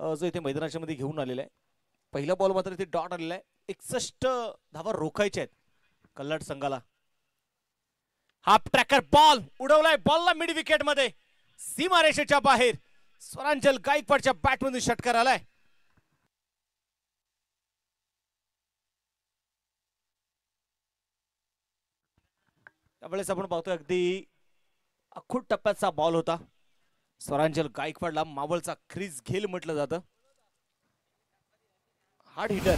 जो इथे मैदानाच्या मध्ये घेऊन आलेला आहे. पहिला बॉल मात्र इथे डॉट आलेला आहे. 61 धावा रोखायच्या आहेत कल्लाड संघाला. हाफ ट्रॅकर बॉल उडवलाय, बॉलला मिड विकेट मध्ये सीमारेषेच्या बाहेर. स्वरांजल गायकवाडच्या बॅटमधून षटकार आलाय. त्यावेळेस आपण पाहतोय अगदी अखूट टप्प्याचा बॉल होता. स्वरांजल गायकवाडला मावळचा क्रीज घेल म्हटलं जातं. हार्ड हिटर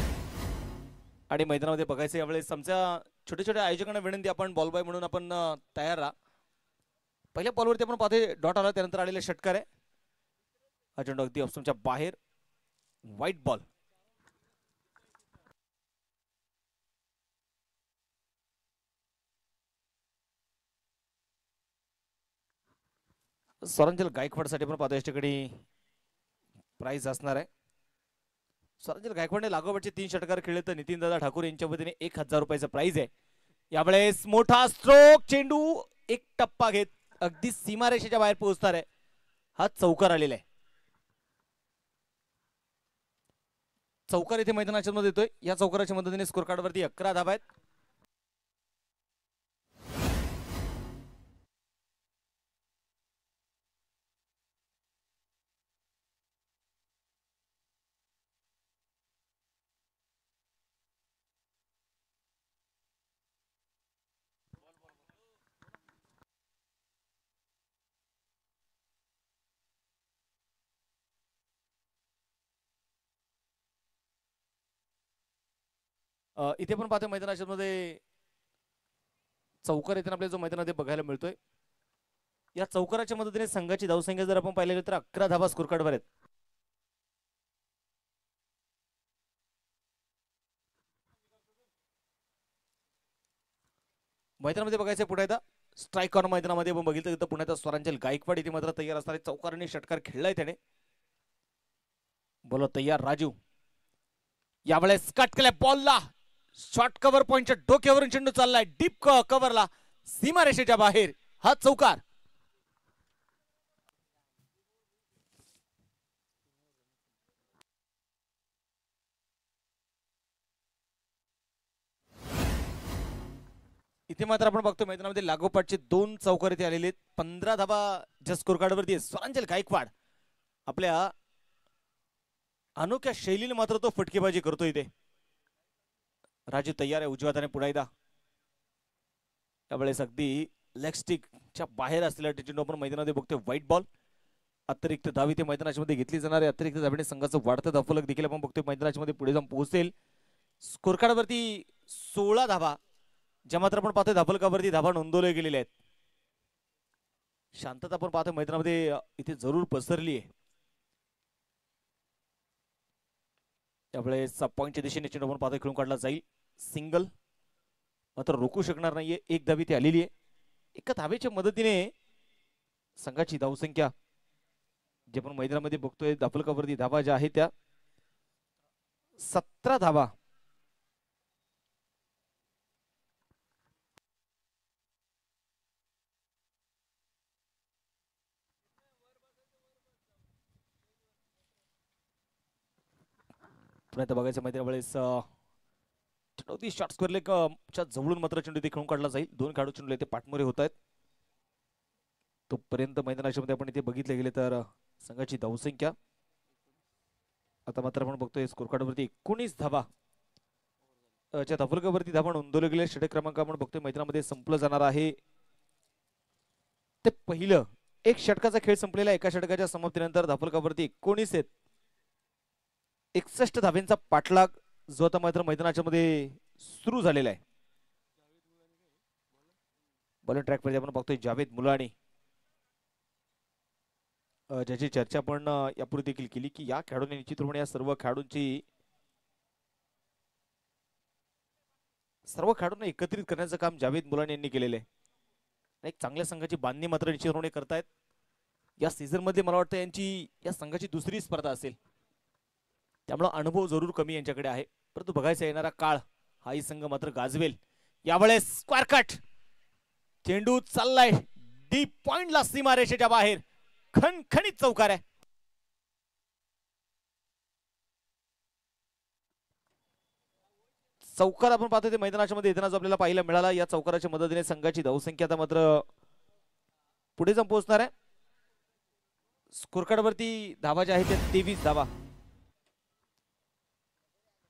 आणि मैदानामध्ये बघायचं यावेळेस आमच्या छोट्या छोट्या आयोजकांना विनंती, आपण बॉल बॉय म्हणून आपण तयार राहा. पहिल्या बॉलवरती आपण पाहतोय डॉट आला, त्यानंतर आलेले षटकार आहे. हा चेंडू अगदी ऑप्शनच्या बाहेर, व्हाईट बॉल. स्वरांजल गायकवाडसाठी पण पाहतोय याच्याकडे प्राइज असणार आहे. स्वरांजल गायकवाडने लागोपाठचे 3 षटकार खेळले तर नितीन दादा ठाकूर यांच्या वतीने 1000 रुपयाचा प्राइज आहे. यावेळेस मोठा स्ट्रोक, चेंडू एक टप्पा घेत अगदी सीमारेषेच्या बाहेर पोहोचणार आहे. हा चौकार आलेला आहे. चौकार इथे मैदानाच्या मध्ये येतोय. या चौकाराच्या मदतीने स्कोर कार्ड वरती 11 धावा आहेत. इथे पण पाहतोय मैदानाच्या मध्ये चौकार इथे आपल्याला जो मैदानामध्ये बघायला मिळतोय. या चौकाराच्या मदतीने संघाची धावसंख्या जर आपण पाहिली तर 11 धावा स्कोर कार्डवर आहेत. मैदानामध्ये बघायचं पुढे एकदा स्ट्राईक कॉर्नर मैदानामध्ये आपण बघितलं तर पुण्याचा स्वरांजल गायकवाड इथे मात्र तयार असणारे चौकाराने षटकार खेळलाय त्याने. बोलो तयार राजू. यावेळेस कट केलाय बॉलला, शॉर्ट कव्हर पॉइंटच्या डोक्यावरून चेंडू चाललाय डीप कव्हरला, सीमारेषेच्या बाहेर. हा चौकार. इथे मात्र आपण बघतो मैदानामध्ये लागोपाठचे 2 चौकार इथे आलेले आहेत. 15 धावा ज्या स्कोर कार्डवरती आहे. स्वरांजल गायकवाड आपल्या अनोख्या शैलीने मात्र तो फटकेबाजी करतो इथे. राजू तयार आहे उजव्या हाताने पुढे एकदा. त्यावेळेस अगदी लेग स्टिकच्या बाहेर असलेला चेंडू आपण मैदानामध्ये बघतोय. White ball. अतिरिक्त धाव इथे मैदानाच्या मध्ये घेतली जाणार आहे. अतिरिक्त धावेने संघाचं वाढतं धावफलक देखील आपण बघतोय मैदानाच्या मध्ये पुढे जाऊन पोहोचेल. स्कोर कार्डवरती 16 धावा ज्या मात्र आपण पाहतोय धावफलकावरती धावा नोंदवल्या गेलेल्या आहेत. शांतता आपण पाहतोय मैदानामध्ये इथे जरूर पसरली आहे. त्यावेळेस पॉईंटच्या दिशेने चेंडू आपण पाहतोय खेळून काढला जाईल. सिंगल मात्र रोखू शकणार नाहीये. 1 धाव इथे आलेली आहे. एका धावेच्या मदतीने संघाची धावसंख्या जे आपण मैदानामध्ये बघतोय धावफलकावरती धावा ज्या आहेत त्या 17 धावा. पुन्हा बघायचं माहिती वेळेस शॉर्ट स्क्वेअर लेगच्या जवळून मात्र चेंडू इथे खेळून काढला जाईल. 2 खेळाडू चेंडू इथे पाठमोरे होत आहेत. तोपर्यंत मैदानाच्या मध्ये आपण इथे बघितले गेले तर संघाची धावसंख्या आता मात्र आपण बघतोय स्कोर कार्डवरती 19 धावा च्या धावफलकावरती धावा नोंदवले गेले. षटक क्रमांक आपण बघतोय मैदानामध्ये संपलं जाणार आहे. ते पहिलं एक षटकाचा खेळ संपलेला. एका षटकाच्या समाप्तीनंतर धावफलकावरती 19 आहेत. 61 धावेंचा पाठलाग जो आता मात्र मैदानाच्या मध्ये सुरू झालेला आहे. बॉलिंग ट्रॅक मध्ये आपण बघतोय जावेद मुलानी, ज्याची चर्चा आपण यापूर्वी देखील केली की या खेळाडूंनी निश्चितपणे या सर्व खेळाडूंना एकत्रित करण्याचं काम जावेद मुलानी यांनी केलेलं आहे. एक चांगल्या संघाची बांधणी मात्र निश्चितपणे करतायत. या सीझन मध्ये मला वाटतं यांची या संघाची दुसरी स्पर्धा असेल, त्यामुळे अनुभव जरूर कमी यांच्याकडे आहे. परंतु बघायचा येणारा काळ हाही संघ मात्र गाजवेल. यावेळेस स्क्वेअर कट, चेंडू चाललाय डीप पॉइंटला सीमारेषेच्या बाहेर. खणखणीत चौकार आहे. चौकार आपण पाहतो ते मैदानाच्या मध्ये येताना जो आपल्याला पाहायला मिळाला. या चौकाराच्या मदतीने संघाची धावसंख्या आता मात्र पुढे जाऊन पोहोचणार आहे. स्कोर कार्ड वरती धावा ज्या आहेत त्या 23 धावा.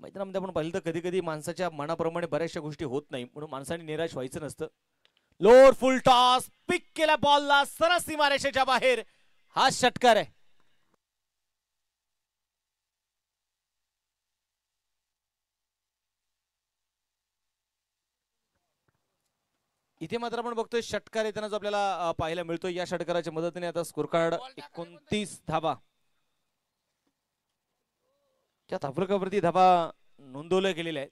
मैदानामध्ये आपण पाहिलं तर कधी कधी माणसाच्या मनाप्रमाणे बऱ्याचशा गोष्टी होत नाही, म्हणून माणसाने निराश व्हायचं नसतं. लोअर फुल टॉस पिक केला बॉलला सरस सीमारेषेच्या बाहेर. हा षटकार आहे. इथे मात्र आपण बघतोय षटकार येताना जो आपल्याला पाहायला मिळतो. या षटकाराच्या मदतीने आता स्कोर कार्ड 29 धावा. त्या धावफलकावरती धावा नोंदवल्या गेलेल्या आहेत.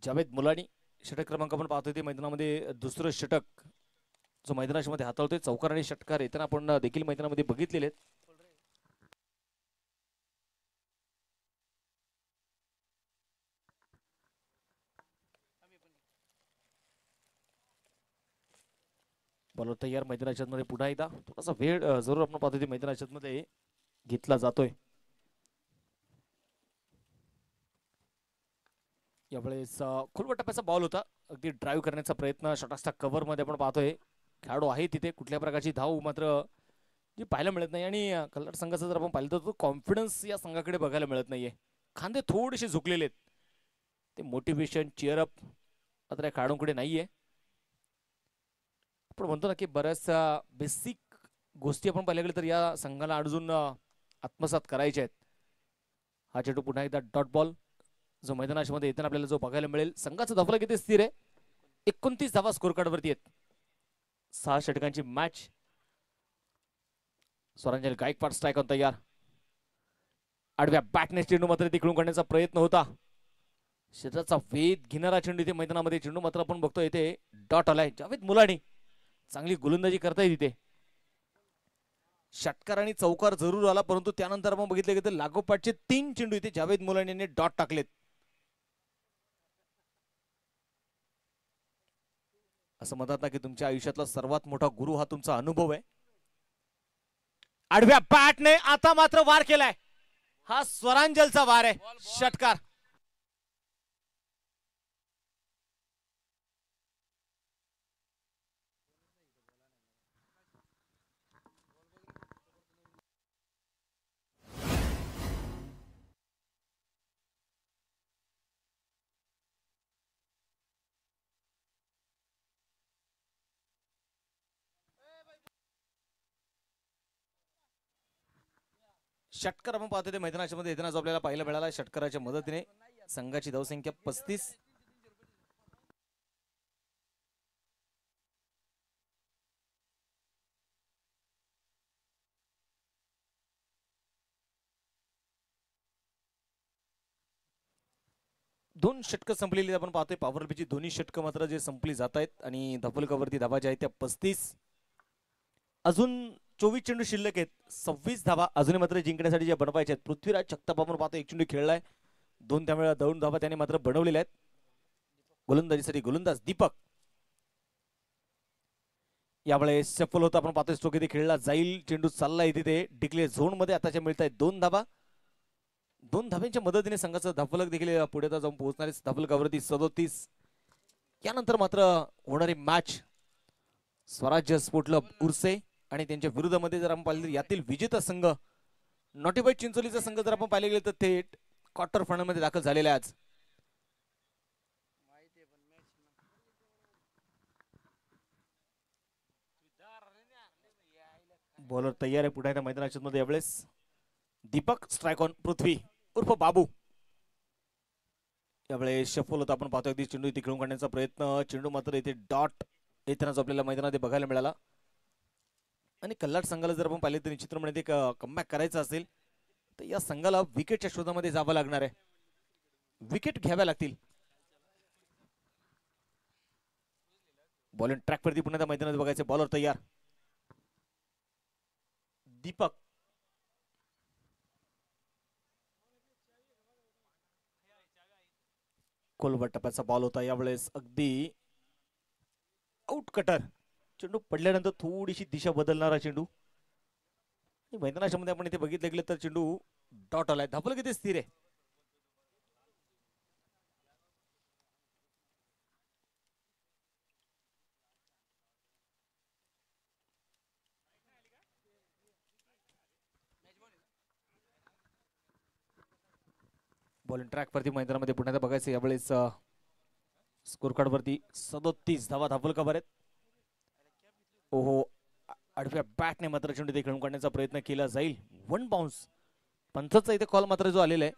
जावेद मुलानी षटक क्रमांक आपण पाहतोय ते मैदानामध्ये दुसरं षटक जो मैदानाच्या मध्ये हाताळतोय. चौकार आणि षटकार येताना आपण देखील मैदानामध्ये बघितलेले आहेत. बॉलर तयार मैदानाच्या मध्ये पुन्हा एकदा थोडासा वेळ जरूर आपण पाहतोय मैदानाच्या मध्ये घेतला जातोय. यावेळेस खोलवर टप्प्याचा बॉल होता. अगदी ड्राईव्ह करण्याचा प्रयत्न षटस्था कव्हर मध्ये आपण पाहतोय. खेळाडू आहे तिथे, कुठल्या प्रकारची धाव मात्र जी पाहायला मिळत नाही. आणि कल्लाड संघाचा जर आपण पाहिलं तर तो कॉन्फिडन्स या संघाकडे बघायला मिळत नाहीये. खांदे थोडेसे झुकलेले आहेत. ते मोटिवेशन चीअरअप मात्र या खेळाडूंकडे नाहीये. आपण म्हणतो ना की बऱ्याचशा बेसिक गोष्टी आपण पाहिल्या गेल्या तर या संघाला अजून आत्मसात करायच्या आहेत. हा चेंडू पुन्हा एकदा डॉट बॉल जो मैदानाच्या मध्ये येताना आपल्याला जो बघायला मिळेल. संघाचा धावफलक किती स्थिर आहे. 29 धावा स्कोर कार्ड वरती आहेत. 6 षटकांची match. Swaranjali Gaikwad strike on तयार. आडव्या बॅटने चेंडू मात्र तिकडून काढण्याचा प्रयत्न होता. शरीराचा वेध घेणारा चेंडू इथे मैदानामध्ये. चेंडू मात्र आपण बघतोय इथे डॉट आलाय. जावेद मुलानी चांगली गोलंदाजी करताय तिथे. षटकार आणि चौकार जरूर आला, परंतु त्यानंतर आपण बघितले की लागोपाठचे 3 चेंडू इथे जावेद मुलानी यांनी डॉट टाकलेत. असं म्हणतात ना की तुमच्या आयुष्यातला सर्वात मोठा गुरु हा तुमचा अनुभव आहे. आडव्या बॅटने आता मात्र वार केलाय. हा स्वरांजलचा वार आहे. षटकार. षटकार आपण पाहतोय मैदानाच्या मध्ये येताना जो आपल्याला पाहायला मिळाला. षटकाराच्या मदतीने संघाची धावसंख्या 35. दोन षटकं संपलेली आपण पाहतोय. पॉवर प्लेची दोन्ही षटकं मात्र जे संपली जात आहेत आणि धावफलकावरती धावा ज्या आहेत त्या 35. अजून 24 चेंडू शिल्लक आहेत. 26 धावा अजूनही मात्र जिंकण्यासाठी ज्या बनवायच्या आहेत. पृथ्वीराज जगताप आपण पाहतो एक चेंडू खेळलाय. 2 त्यावेळेला 2 धावा त्याने मात्र बनवलेल्या आहेत. गोलंदाजीसाठी गोलंदाज दीपक यावेळेस सफल होता. आपण पाहतोय स्ट्रोक इथे खेळला जाईल. चेंडू चाललाय तिथे डिक्लेअर झोन मध्ये. आताच्या मिळत आहेत 2 धावा. 2 धाव्यांच्या मदतीने संघाचं धावफलक देखील पुढे जाऊन पोहोचणारे. धावफलकावरती 37. यानंतर मात्र होणारी मॅच स्वराज्य स्पोर्ट क्लब उर्से आणि त्यांच्या विरोधामध्ये जर आपण पाहिलं यातील विजेता संघ नॉटीबाई चिंचोलीचा संघ जर आपण पाहिले गेले तर थेट क्वार्टर फायनल मध्ये दाखल झालेले आज. बॉलर तयार आहे पुढे मैदानाच्या मध्ये. यावेळेस दीपक स्ट्राईक ऑन पृथ्वी उर्फ बाबू. यावेळेस शफल होता. आपण पाहतो अगदी चेंडू इथे खेळून काढण्याचा प्रयत्न. चेंडू मात्र इथे डॉट येतानाच आपल्याला मैदानात बघायला मिळाला. आणि कल्लाड संघाला जर आपण पाहिले तर निश्चितपणे एक कमबॅक करायचं असेल तर या संघाला विकेटच्या शोधामध्ये जावं लागणार आहे. विकेट घ्याव्या लागतील. बॉलिंग ट्रॅक वरती पुन्हा मैदानात बघायचं. बॉलर तयार. दीपक खोलवर टप्प्याचा बॉल होता यावेळेस अगदी आउट कटर. चेंडू पडल्यानंतर थोडीशी दिशा बदलणारा चेंडू. मैदानाच्या मध्ये आपण इथे बघितले गेले तर चेंडू डॉट आलाय. धापल किती स्थिर आहे. बॉलिंग ट्रॅक वरती मैदानामध्ये पुन्हा बघायचं यावेळेस स्कोर कार्ड वरती 37 धावा धापल का आहेत. ओहो, आडव्या बॅटने मात्र चेंडू ते खेळून काढण्याचा प्रयत्न केला जाईल. One bounce. पंचाचा इथे कॉल मात्र जो आलेला आहे.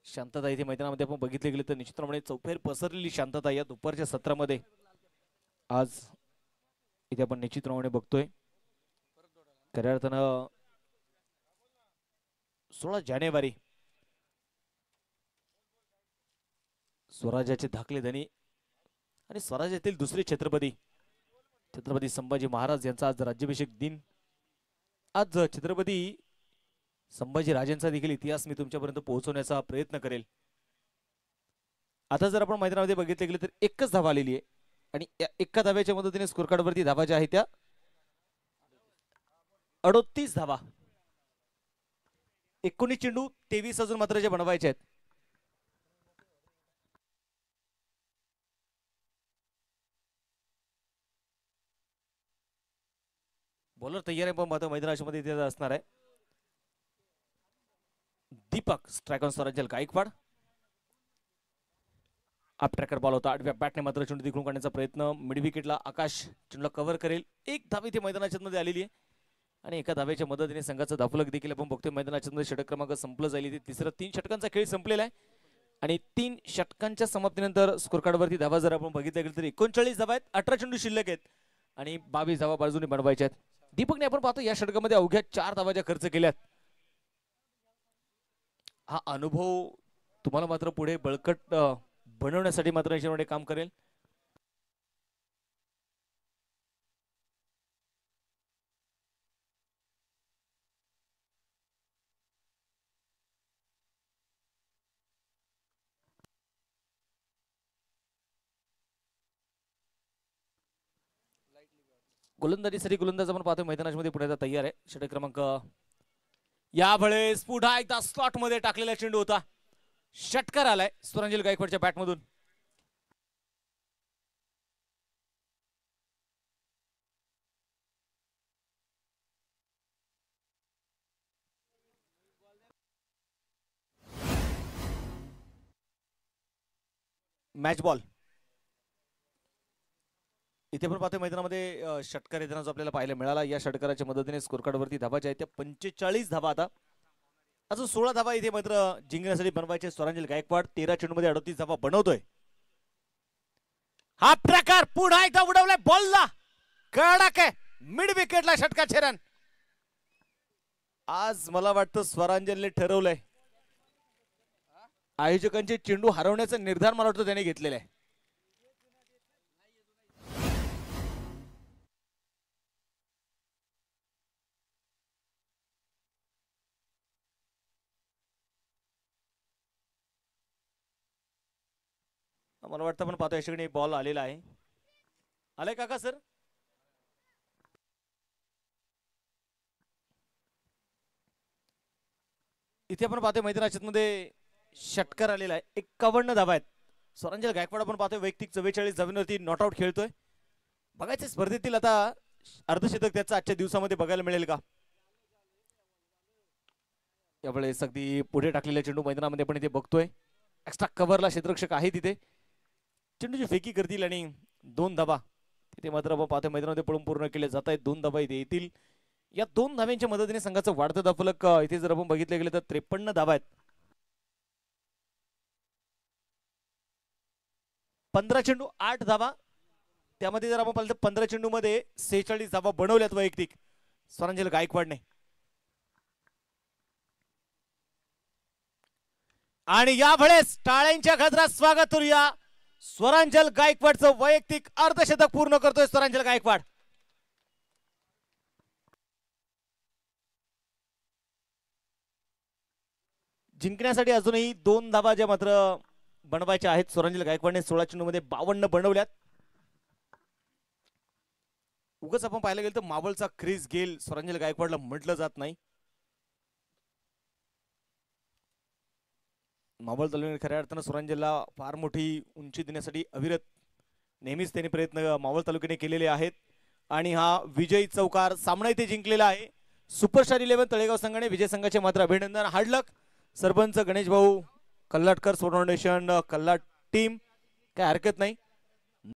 शांतता इथे मैदानामध्ये आपण बघितले गेले तर निश्चितप्रमाणे चौफेर पसरलेली शांतता या दुपारच्या सत्रामध्ये आज इथे आपण निश्चितप्रमाणे बघतोय. खऱ्या अर्थानं 16 जानेवारी स्वराज्याचे धाकले धनी आणि स्वराज्यातील दुसरे छत्रपती छत्रपती संभाजी महाराज यांचा आज राज्याभिषेक दिन. आज छत्रपती संभाजी राजांचा देखील इतिहास मी तुमच्यापर्यंत पोहोचवण्याचा प्रयत्न करेल. आता जर आपण मैदानामध्ये बघितले गेले तर एकच धावा आलेली आहे आणि एका धाव्याच्या मदतीने स्कोर कार्ड वरती धावा ज्या आहेत त्या 38 धावा. 19 चेंडू 23 अजून मात्र जे बनवायचे आहेत. बॉलर तयार आहे पण मैदानाच्या मध्ये इथे असणार आहे. दीपक स्ट्राइक ऑन स्वराज्य गायकवाड. अप ट्रॅकर बॉल होता. आडव्या बॅटने मात्र चेंडू तिकडून काढण्याचा प्रयत्न. मिड विकेटला आकाश चेंडूला कव्हर करेल. एक धाव इथे मैदानाच्या मध्ये आलेली आहे आणि एका धाव्याच्या मदतीने संघाचा धाफलक देखील आपण बघतोय. मैदानाच्या मध्ये षटक क्रमांक संपलं जाईल. तिसरं 3 षटकांचा खेळ संपलेला आहे आणि 3 षटकांच्या समाप्तीनंतर स्कोर कार्ड वरती धावा जर आपण बघितल्या गेलं तर 39 धावा आहेत. 18 चेंडू शिल्लक आहेत आणि 22 धावा बाजूने बनवायच्या आहेत. दीपकने आपण पाहतो या षटकामध्ये अवघ्या 4 धावा ज्या खर्च केल्यात. हा अनुभव तुम्हाला मात्र पुढे बळकट बनवण्यासाठी मात्र याच्यामध्ये काम करेल. गोलंदाजीसाठी गोलंदाज आपण पाहतोय मैदानामध्ये पुढे तयार आहे. षटक क्रमांक यावेळेस पुन्हा एकदा स्लॉट मध्ये टाकलेला चेंडू होता. षटकार आलाय स्वरांजल गायकवाडच्या बॅटमधून. मॅच बॉल इथे पण पाहतोय मैदानामध्ये षटकार येताना जो आपल्याला पाहायला मिळाला. या षटकाराच्या मदतीने स्कोर कार्ड वरती धावा ज्या आहेत त्या 45 धावा. आता अजून 16 धावा इथे मात्र जिंकण्यासाठी बनवायचे. स्वरांजल गायकवाड 13 चेंडूमध्ये 38 धावा बनवतोय. हा प्रकार पुन्हा एकदा उडवलाय बॉलला. कडक आहे. मिड विकेटला षटकाचे रन. आज मला वाटतं स्वरांजलने ठरवलंय. आयोजकांचे चेंडू हरवण्याचा निर्धार मला वाटतं त्याने घेतलेला आहे. मला वाटतं आपण पाहतो याच्याकडे बॉल आलेला आहे. आलाय काका सर. इथे आपण पाहतोय मैदानाच्या मध्ये षटकार आलेला आहे. 51 धावा आहेत. स्वरांजल गायकवाड आपण पाहतोय वैयक्तिक 44 धावांवरती नॉट आउट खेळतोय. बघायचं स्पर्धेतील आता अर्धशतक त्याचा आजच्या दिवसामध्ये बघायला मिळेल का. यावेळेस अगदी पुढे टाकलेला चेंडू मैदानामध्ये आपण इथे बघतोय. एक्स्ट्रा कव्हरला क्षेत्ररक्षक आहे तिथे. चेंडूची फेकी करतील आणि 2 धावा तिथे मात्र आपण पाहतोय मैदानामध्ये पळून पूर्ण केले जात आहेत. 2 धावा इथे येतील. या 2 धाव्यांच्या मदतीने संघाचं वाढतं धावफलक इथे जर आपण बघितले गेले तर 53 धावा आहेत. 15 चेंडू 8 धावा. त्यामध्ये जर आपण पाहिलं तर 15 चेंडू मध्ये 46 धावा बनवल्यात वैयक्तिक स्वरांजल गायकवाडने. आणि यावेळेस टाळ्यांच्या गजरात स्वागत करूया. स्वरांजल गायकवाडचं वैयक्तिक अर्धशतक पूर्ण करतोय स्वरांजल गायकवाड. जिंकण्यासाठी अजूनही 2 धावा ज्या मात्र बनवायच्या आहेत. सुरंजल गायकवाडने 16 चेंडूमध्ये 52 बनवल्यात. उगाच आपण पाहायला गेलं तर मावळचा क्रिस गेल सुरंजल गायकवाडला म्हटलं जात नाही. मावळ तालुक्याने खऱ्या अर्थानं सुरंजलला फार मोठी उंची देण्यासाठी अविरत नेहमीच त्यांनी प्रयत्न मावळ तालुक्याने केलेले आहेत. आणि हा विजयी चौकार सामना इथे जिंकलेला आहे. सुपरस्टार 11 तळेगाव संघाने विजय संघाचे मात्र अभिनंदन. हार्डलक सरपंच गणेश भाऊ कल्लाटकर, स्पोर्ट फाउंडेशन कल्लाट टीम, काय हरकत नाही.